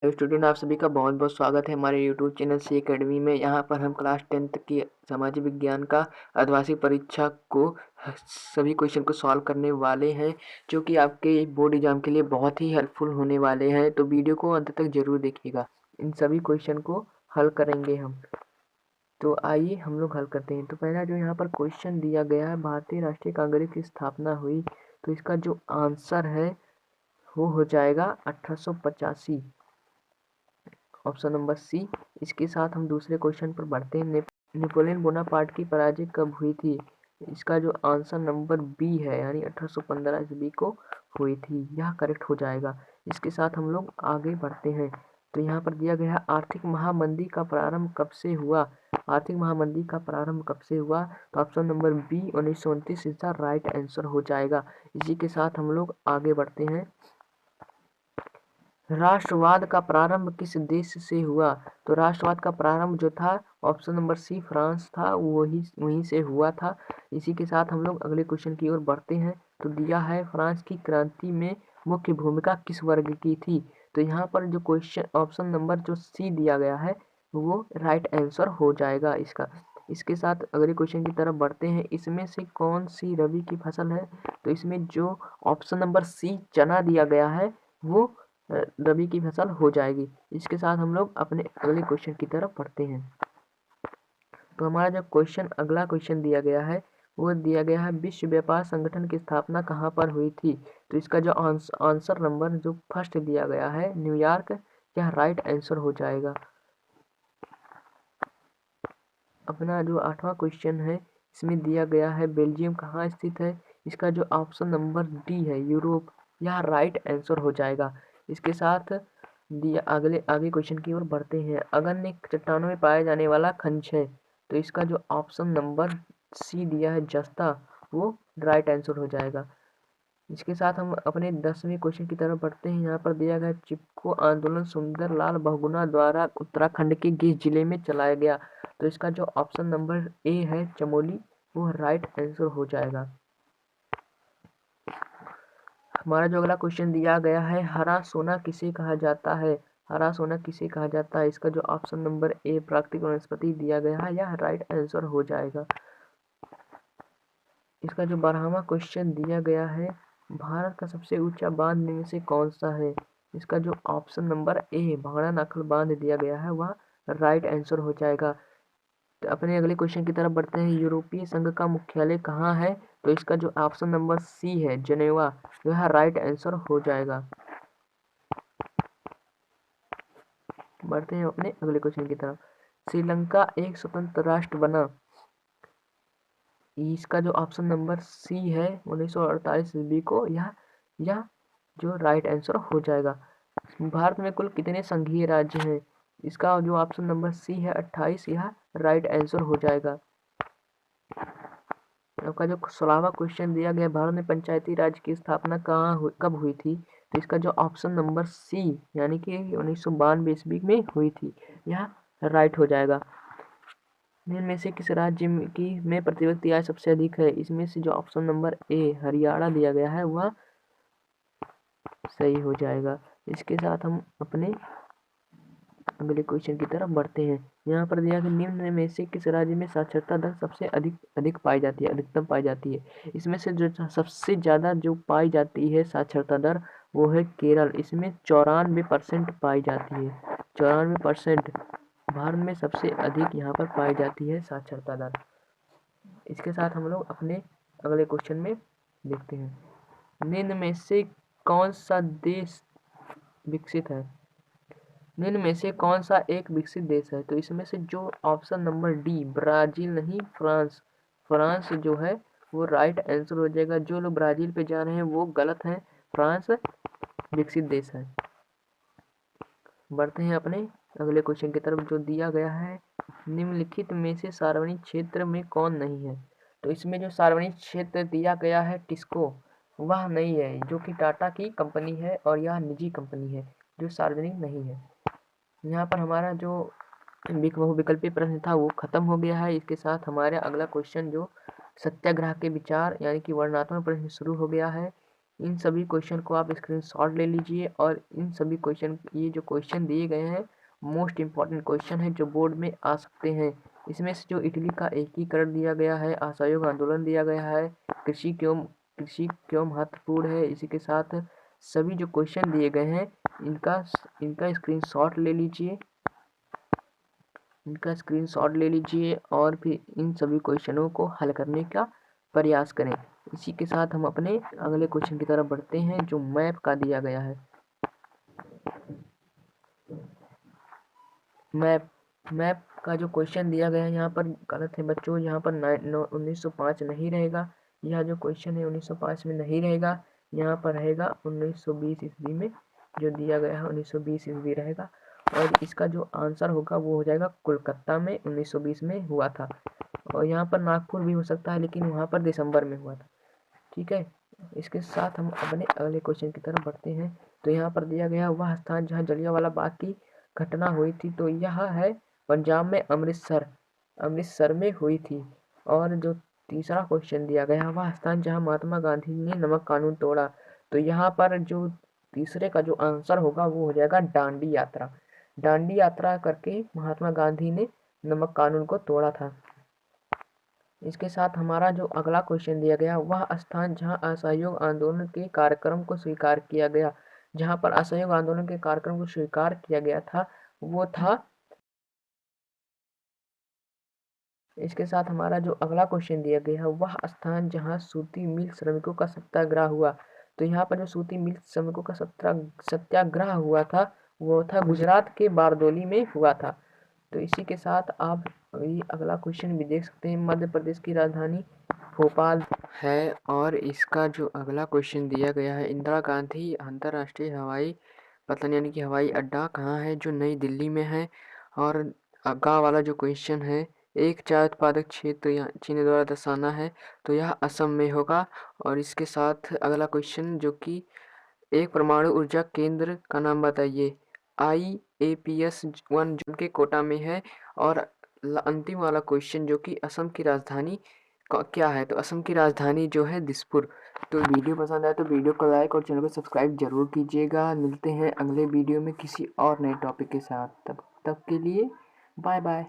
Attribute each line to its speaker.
Speaker 1: Hello student, आप सभी का बहुत बहुत स्वागत है हमारे यूट्यूब चैनल सी एकेडमी में। यहाँ पर हम क्लास 10th की सामाजिक विज्ञान का अर्धवार्षिक परीक्षा को सभी क्वेश्चन को सॉल्व करने वाले हैं, जो कि आपके बोर्ड एग्जाम के लिए बहुत ही हेल्पफुल होने वाले हैं। तो वीडियो को अंत तक जरूर देखिएगा। इन सभी क्वेश्चन को हल करेंगे हम। तो आइए हम लोग हल करते हैं। तो पहला जो यहाँ पर क्वेश्चन दिया गया है, भारतीय राष्ट्रीय कांग्रेस की स्थापना हुई, तो इसका जो आंसर है वो हो जाएगा 1885, ऑप्शन नंबर सी। इसके साथ हम दूसरे क्वेश्चन पर बढ़ते हैं। नेपोलियन बोनापार्ट की पराजय कब हुई थी? इसका जो आंसर नंबर बी है, यानी 1815 ईस्वी को हुई थी, यह करेक्ट हो जाएगा। इसके साथ हम लोग आगे बढ़ते हैं। तो यहाँ पर दिया गया है, आर्थिक महामंदी का प्रारंभ कब से हुआ? आर्थिक महामंदी का प्रारंभ कब से हुआ? तो ऑप्शन नंबर बी 1929 इसका राइट आंसर हो जाएगा। इसी के साथ हम लोग आगे बढ़ते हैं। राष्ट्रवाद का प्रारंभ किस देश से हुआ? तो राष्ट्रवाद का प्रारंभ जो था, ऑप्शन नंबर सी फ्रांस था, वहीं से हुआ था। इसी के साथ हम लोग अगले क्वेश्चन की ओर बढ़ते हैं। तो दिया है, फ्रांस की क्रांति में मुख्य भूमिका किस वर्ग की थी? तो यहाँ पर जो क्वेश्चन ऑप्शन नंबर जो सी दिया गया है वो राइट आंसर हो जाएगा इसका। इसके साथ अगले क्वेश्चन की तरफ बढ़ते हैं। इसमें से कौन सी रबी की फसल है? तो इसमें जो ऑप्शन नंबर सी चना दिया गया है वो रबी की फसल हो जाएगी। इसके साथ हम लोग अपने अगले क्वेश्चन की तरफ बढ़ते हैं। तो हमारा जो अगला क्वेश्चन दिया गया है वो दिया गया है, विश्व व्यापार संगठन की स्थापना कहाँ पर हुई थी? तो इसका जो आंसर नंबर जो फर्स्ट दिया गया है, न्यूयॉर्क, यह राइट आंसर हो जाएगा। अपना जो 8वां क्वेश्चन है, इसमें दिया गया है, बेल्जियम कहाँ स्थित है? इसका जो ऑप्शन नंबर डी है, यूरोप, यह राइट आंसर हो जाएगा। इसके साथ दिया आगे क्वेश्चन की ओर बढ़ते हैं। अगन्य चट्टानों में पाया जाने वाला खनिज है? तो इसका जो ऑप्शन नंबर सी दिया है, जस्ता, वो राइट आंसर हो जाएगा। इसके साथ हम अपने 10वें क्वेश्चन की तरफ बढ़ते हैं। यहाँ पर दिया गया, चिपको आंदोलन सुंदरलाल बहुगुणा द्वारा उत्तराखंड के किस जिले में चलाया गया? तो इसका जो ऑप्शन नंबर ए है, चमोली, वो राइट आंसर हो जाएगा। हमारा जो अगला क्वेश्चन दिया गया है, हरा सोना किसे कहा जाता है? हरा सोना किसे कहा जाता है? इसका जो ऑप्शन नंबर ए प्राकृतिक वनस्पति दिया गया है, यह राइट आंसर हो जाएगा। इसका जो 12वां क्वेश्चन दिया गया है, भारत का सबसे ऊंचा बांध में से कौन सा है? इसका जो ऑप्शन नंबर ए भांगड़ा नाखल बांध दिया गया है, वह राइट आंसर हो जाएगा। तो अपने अगले क्वेश्चन की तरफ बढ़ते हैं। यूरोपीय संघ का मुख्यालय कहाँ है? तो इसका जो ऑप्शन नंबर सी है, जेनेवा, यह राइट आंसर हो जाएगा। बढ़ते हैं अपने अगले क्वेश्चन की तरफ। श्रीलंका एक स्वतंत्र राष्ट्र बना? इसका जो ऑप्शन नंबर सी है, 1948 ईस्वी को, यह जो राइट आंसर हो जाएगा। भारत में कुल कितने संघीय राज्य हैं? इसका जो ऑप्शन नंबर सी है, 28, यह राइट आंसर हो जाएगा। आपका जो 16वां क्वेश्चन दिया गया, भारत में पंचायती राज की स्थापना कब हुई थी? तो इसका जो ऑप्शन नंबर सी, यानी कि 1992 ईस्वी में हुई थी, यह राइट हो जाएगा। निम्न में से किस राज्य में प्रति व्यक्ति आय सबसे अधिक है? इसमें से जो ऑप्शन नंबर ए हरियाणा दिया गया है वह सही हो जाएगा। इसके साथ हम अपने अगले क्वेश्चन की तरफ बढ़ते हैं। यहाँ पर दिया कि निम्न में से किस राज्य में साक्षरता दर सबसे अधिक पाई जाती है, अधिकतम पाई जाती है? इसमें से जो सबसे ज़्यादा जो पाई जाती है साक्षरता दर, वो है केरल। इसमें 94% पाई जाती है। 94% भारत में सबसे अधिक यहाँ पर पाई जाती है साक्षरता दर। इसके साथ हम लोग अपने अगले क्वेश्चन में देखते हैं। निम्न में से कौन सा देश विकसित है? निम्न में से कौन सा एक विकसित देश है? तो इसमें से जो ऑप्शन नंबर डी, ब्राजील नहीं, फ्रांस, फ्रांस जो है वो राइट आंसर हो जाएगा। जो लोग ब्राजील पे जा रहे हैं वो गलत है, फ्रांस विकसित देश है। बढ़ते हैं अपने अगले क्वेश्चन की तरफ। जो दिया गया है, निम्नलिखित में से सार्वजनिक क्षेत्र में कौन नहीं है? तो इसमें जो सार्वजनिक क्षेत्र दिया गया है, टिस्को, वह नहीं है, जो कि टाटा की कंपनी है और यह निजी कंपनी है, जो सार्वजनिक नहीं है। यहाँ पर हमारा जो बहुविकल्पीय प्रश्न था वो खत्म हो गया है। इसके साथ हमारे अगला क्वेश्चन जो सत्याग्रह के विचार, यानी कि वर्णनात्मक प्रश्न शुरू हो गया है। इन सभी क्वेश्चन को आप स्क्रीनशॉट ले लीजिए और इन सभी क्वेश्चन, ये जो क्वेश्चन दिए गए हैं मोस्ट इम्पॉर्टेंट क्वेश्चन है जो बोर्ड में आ सकते हैं। इसमें से जो इटली का एकीकरण दिया गया है, असहयोग आंदोलन दिया गया है, कृषि क्यों महत्वपूर्ण है, इसी के साथ सभी जो क्वेश्चन दिए गए हैं इनका स्क्रीनशॉट ले लीजिए, और फिर इन सभी क्वेश्चनों को हल करने का प्रयास करें। इसी के साथ हम अपने अगले क्वेश्चन की तरफ बढ़ते हैं जो मैप का दिया गया है। मैप का जो क्वेश्चन दिया गया है यहाँ पर गलत है बच्चों, यहाँ पर 1905 नहीं रहेगा। यह जो क्वेश्चन है 1905 में नहीं रहेगा, यहाँ पर रहेगा 1920 ईस्वी में, जो दिया गया है 1920 ईस्वी रहेगा। और इसका जो आंसर होगा वो हो जाएगा कोलकाता में 1920 में हुआ था। और यहाँ पर नागपुर भी हो सकता है लेकिन वहाँ पर दिसंबर में हुआ था। ठीक है, इसके साथ हम अपने अगले क्वेश्चन की तरफ बढ़ते हैं। तो यहाँ पर दिया गया वह स्थान जहाँ जलियांवाला बाग की घटना हुई थी, तो यह है पंजाब में अमृतसर में हुई थी। और जो तीसरा क्वेश्चन दिया गया वह स्थान जहाँ महात्मा गांधी ने नमक कानून तोड़ा, तो यहाँ पर जो तीसरे का जो आंसर होगा वो हो जाएगा दांडी यात्रा। दांडी यात्रा करके महात्मा गांधी ने नमक कानून को तोड़ा था। इसके साथ हमारा जो अगला क्वेश्चन दिया गया वह स्थान जहां असहयोग आंदोलन के कार्यक्रम को स्वीकार किया गया, जहां पर असहयोग आंदोलन के कार्यक्रम को स्वीकार किया गया था वो था। इसके साथ हमारा जो अगला क्वेश्चन दिया गया है वह स्थान जहां सूती मिल श्रमिकों का सत्याग्रह हुआ, तो यहाँ पर जो सूती मिल श्रमिकों का सत्याग्रह हुआ था वो था गुजरात के बारदोली में हुआ था। तो इसी के साथ आप ये अगला क्वेश्चन भी देख सकते हैं। मध्य प्रदेश की राजधानी भोपाल है और इसका जो अगला क्वेश्चन दिया गया है इंदिरा गांधी अंतर्राष्ट्रीय हवाई पतन यानी कि हवाई अड्डा कहाँ है, जो नई दिल्ली में है। और अगला वाला जो क्वेश्चन है एक चाय उत्पादक क्षेत्र चीन द्वारा दर्शाना है, तो यह असम में होगा। और इसके साथ अगला क्वेश्चन जो कि एक परमाणु ऊर्जा केंद्र का नाम बताइए, IAPS 1 जो के कोटा में है। और अंतिम वाला क्वेश्चन जो कि असम की राजधानी क्या है, तो असम की राजधानी जो है दिसपुर। तो वीडियो पसंद आए तो वीडियो को लाइक और चैनल को सब्सक्राइब जरूर कीजिएगा। मिलते हैं अगले वीडियो में किसी और नए टॉपिक के साथ, तब तक के लिए बाय बाय।